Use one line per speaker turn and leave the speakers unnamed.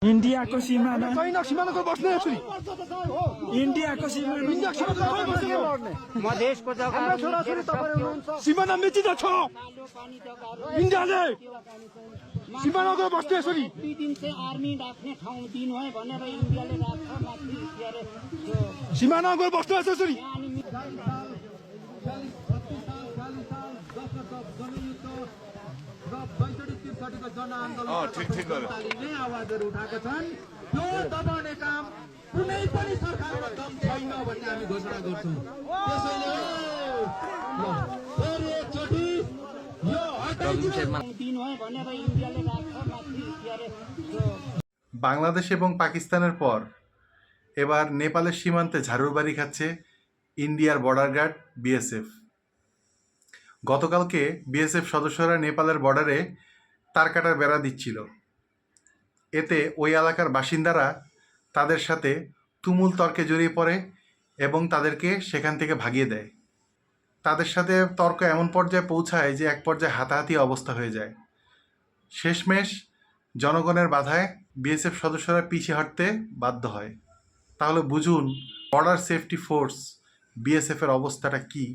इन्डियाको सिमाना
छैन सिमानाको बस्ने यसरी
इन्डियाको सिमाना
मधेसको जग्गा
छोराछोरी तपाईँ हुनुहुन्छ सिमाना मेचिँदा छ इन्डियाले सिमानाको बस्ने यसरी
2 दिन चाहिँ आर्मी राख्ने ठाउँ दिनु है भनेर इन्डियाले राख्छ माथि के अरे त्यो
सिमानाको बस्ने यसरी
आवाजहरू उठाएका छन् यो दबाउने काम कुनै पनि सरकारमा दम छैन भन्ने हामी घोषणा गर्छौँ। त्यसैले फेरि एकचोटि यो
दिनु है भनेर इन्डियाले राख्छ माथि के अरे त्यो
বাংলাদেশ এবং পাকিস্তানের পর এবার নেপালের সীমান্তে ঝাড়ুর বাড়ি খাচ্ছে ইন্ডিয়ার বর্ডার গার্ড বিএসএফ। গতকালকে বিএসএফ সদস্যরা নেপালের বর্ডারে তারকাটার বেড়া দিচ্ছিল। এতে ওই এলাকার বাসিন্দারা তাদের সাথে তুমুল তর্কে জড়িয়ে পড়ে এবং তাদেরকে সেখান থেকে ভাগিয়ে দেয়। তাদের সাথে তর্ক এমন পর্যায়ে পৌঁছায় যে এক পর্যায়ে হাতাহাতি অবস্থা হয়ে যায়। শেষমেশ জনগণের বাধায় বিএসএফ সদস্যরা পিছিয়ে হাঁটতে বাধ্য হয়। তাহলে বুঝুন বর্ডার সেফটি ফোর্স বিএসএফের অবস্থাটা কী।